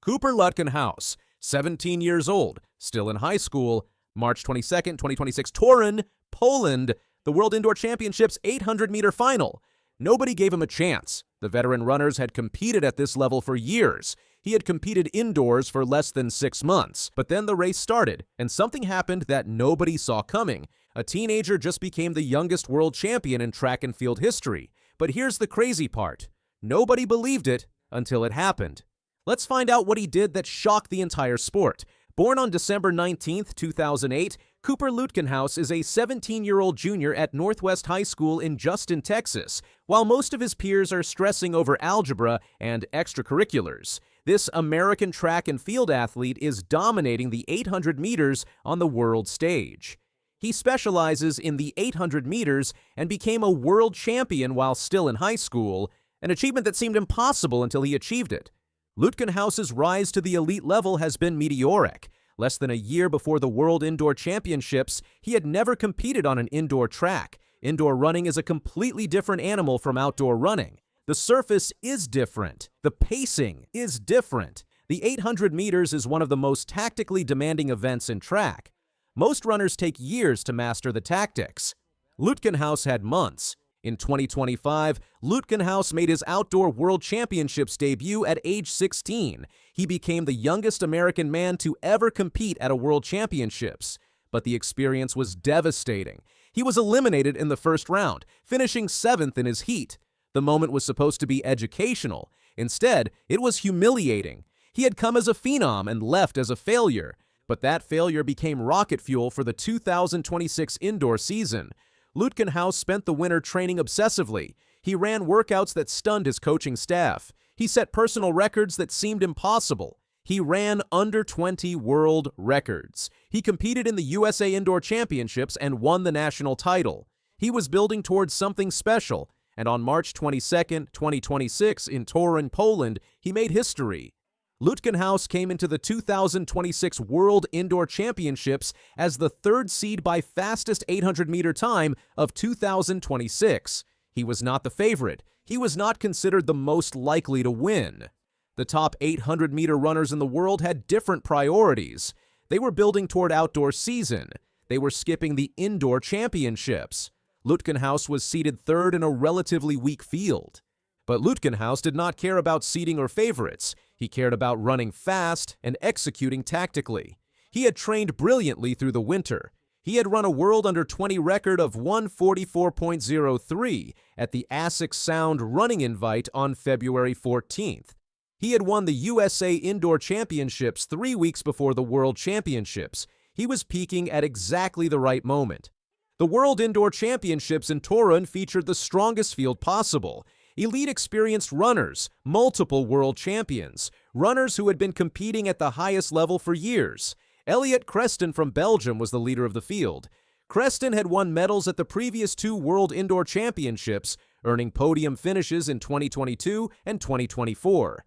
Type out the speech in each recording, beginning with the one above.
Cooper Lutkenhaus, 17 years old, still in high school, March 22nd, 2026, Toruń, Poland, the World Indoor Championships 800-meter final. Nobody gave him a chance. The veteran runners had competed at this level for years. He had competed indoors for less than 6 months. But then the race started, and something happened that nobody saw coming. A teenager just became the youngest world champion in track and field history. But here's the crazy part. Nobody believed it until it happened. Let's find out what he did that shocked the entire sport. Born on December 19, 2008, Cooper Lutkenhaus is a 17-year-old junior at Northwest High School in Justin, Texas, while most of his peers are stressing over algebra and extracurriculars. This American track and field athlete is dominating the 800 meters on the world stage. He specializes in the 800 meters and became a world champion while still in high school, an achievement that seemed impossible until he achieved it. Lutkenhaus's rise to the elite level has been meteoric. Less than a year before the World Indoor Championships, he had never competed on an indoor track. Indoor running is a completely different animal from outdoor running. The surface is different. The pacing is different. The 800 meters is one of the most tactically demanding events in track. Most runners take years to master the tactics. Lutkenhaus had months. In 2025, Lutkenhaus made his Outdoor World Championships debut at age 16. He became the youngest American man to ever compete at a World Championships. But the experience was devastating. He was eliminated in the first round, finishing 7th in his heat. The moment was supposed to be educational. Instead, it was humiliating. He had come as a phenom and left as a failure. But that failure became rocket fuel for the 2026 indoor season. Lutkenhaus spent the winter training obsessively. He ran workouts that stunned his coaching staff. He set personal records that seemed impossible. He ran under 20 world records. He competed in the USA Indoor Championships and won the national title. He was building towards something special, and on March 22, 2026, in Toruń, Poland, he made history. Lutkenhaus came into the 2026 World Indoor Championships as the 3rd seed by fastest 800-meter time of 2026. He was not the favorite. He was not considered the most likely to win. The top 800-meter runners in the world had different priorities. They were building toward outdoor season. They were skipping the indoor championships. Lutkenhaus was seeded 3rd in a relatively weak field. But Lutkenhaus did not care about seeding or favorites. He cared about running fast and executing tactically. He had trained brilliantly through the winter. He had run a world under 20 record of 1:44.03 at the Essex Sound Running Invite on February 14th. He had won the USA Indoor Championships 3 weeks before the World Championships. He was peaking at exactly the right moment. The World Indoor Championships in Toruń featured the strongest field possible. Elite experienced runners, multiple world champions, runners who had been competing at the highest level for years. Elliot Creston from Belgium was the leader of the field. Creston had won medals at the previous 2 World Indoor Championships, earning podium finishes in 2022 and 2024.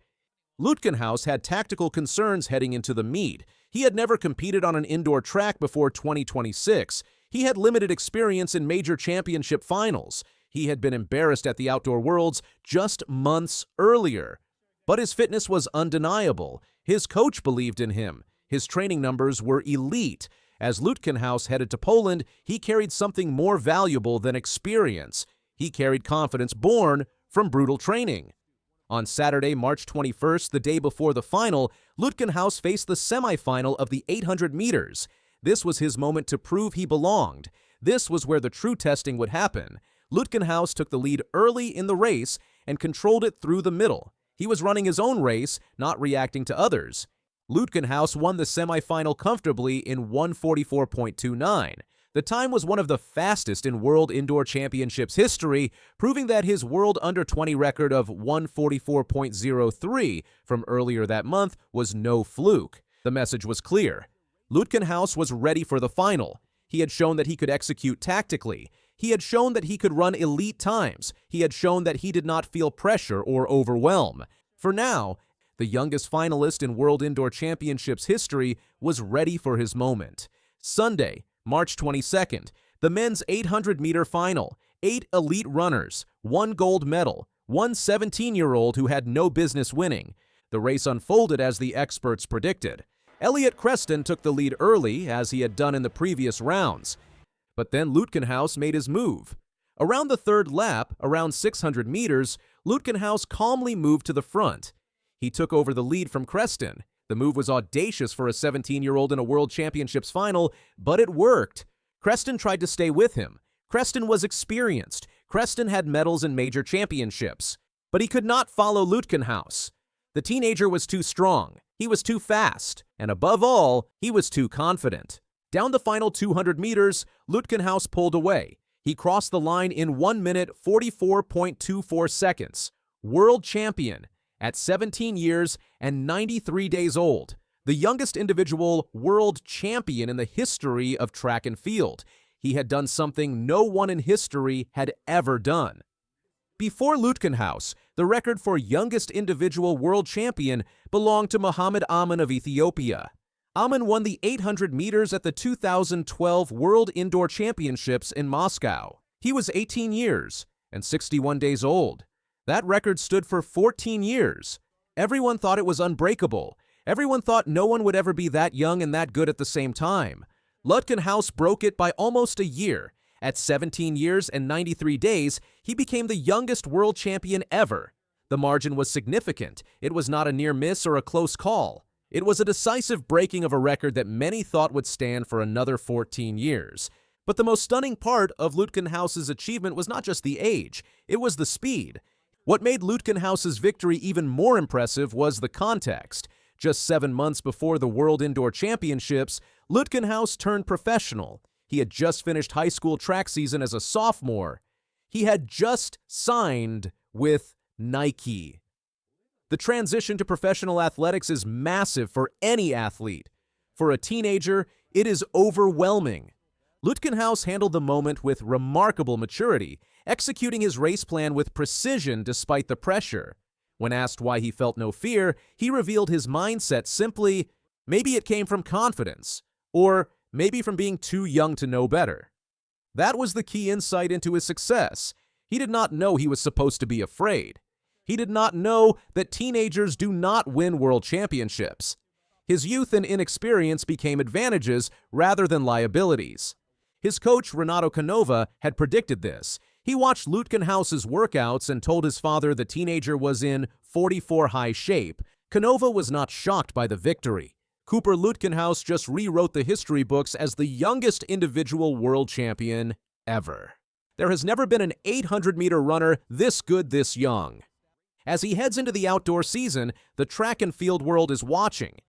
Lutkenhaus had tactical concerns heading into the meet. He had never competed on an indoor track before 2026. He had limited experience in major championship finals. He had been embarrassed at the Outdoor Worlds just months earlier. But his fitness was undeniable. His coach believed in him. His training numbers were elite. As Lutkenhaus headed to Poland, he carried something more valuable than experience. He carried confidence born from brutal training. On Saturday, March 21st, the day before the final, Lutkenhaus faced the semifinal of the 800 meters. This was his moment to prove he belonged. This was where the true testing would happen. Lutkenhaus took the lead early in the race and controlled it through the middle. He was running his own race, not reacting to others. Lutkenhaus won the semifinal comfortably in 1:44.29. The time was one of the fastest in World Indoor Championships history, proving that his World Under-20 record of 1:44.03 from earlier that month was no fluke. The message was clear. Lutkenhaus was ready for the final. He had shown that he could execute tactically. He had shown that he could run elite times. He had shown that he did not feel pressure or overwhelm. For now, the youngest finalist in World Indoor Championships history was ready for his moment. Sunday, March 22nd, the men's 800-meter final. 8 elite runners, 1 gold medal, one 17-year-old who had no business winning. The race unfolded as the experts predicted. Elliott Creston took the lead early, as he had done in the previous rounds. But then Lutkenhaus made his move. Around the third lap, around 600 meters, Lutkenhaus calmly moved to the front. He took over the lead from Creston. The move was audacious for a 17-year-old in a World Championships final, but it worked. Creston tried to stay with him. Creston was experienced. Creston had medals in major championships. But he could not follow Lutkenhaus. The teenager was too strong. He was too fast. And above all, he was too confident. Down the final 200 meters, Lutkenhaus pulled away. He crossed the line in 1 minute 44.24 seconds. World champion at 17 years and 93 days old. The youngest individual world champion in the history of track and field. He had done something no one in history had ever done. Before Lutkenhaus, the record for youngest individual world champion belonged to Muhammad Aman of Ethiopia. Aman won the 800 meters at the 2012 World Indoor Championships in Moscow. He was 18 years and 61 days old. That record stood for 14 years. Everyone thought it was unbreakable. Everyone thought no one would ever be that young and that good at the same time. Lutkenhaus broke it by almost a year. At 17 years and 93 days, he became the youngest world champion ever. The margin was significant. It was not a near miss or a close call. It was a decisive breaking of a record that many thought would stand for another 14 years. But the most stunning part of Lutkenhaus's achievement was not just the age, it was the speed. What made Lutkenhaus's victory even more impressive was the context. Just 7 months before the World Indoor Championships, Lutkenhaus turned professional. He had just finished high school track season as a sophomore. He had just signed with Nike. The transition to professional athletics is massive for any athlete. For a teenager, it is overwhelming. Lutkenhaus handled the moment with remarkable maturity, executing his race plan with precision despite the pressure. When asked why he felt no fear, he revealed his mindset simply, maybe it came from confidence, or maybe from being too young to know better. That was the key insight into his success. He did not know he was supposed to be afraid. He did not know that teenagers do not win world championships. His youth and inexperience became advantages rather than liabilities. His coach, Renato Canova, had predicted this. He watched Lutkenhaus's workouts and told his father the teenager was in 44 high shape. Canova was not shocked by the victory. Cooper Lutkenhaus just rewrote the history books as the youngest individual world champion ever. There has never been an 800-meter runner this good this young. As he heads into the outdoor season, the track and field world is watching.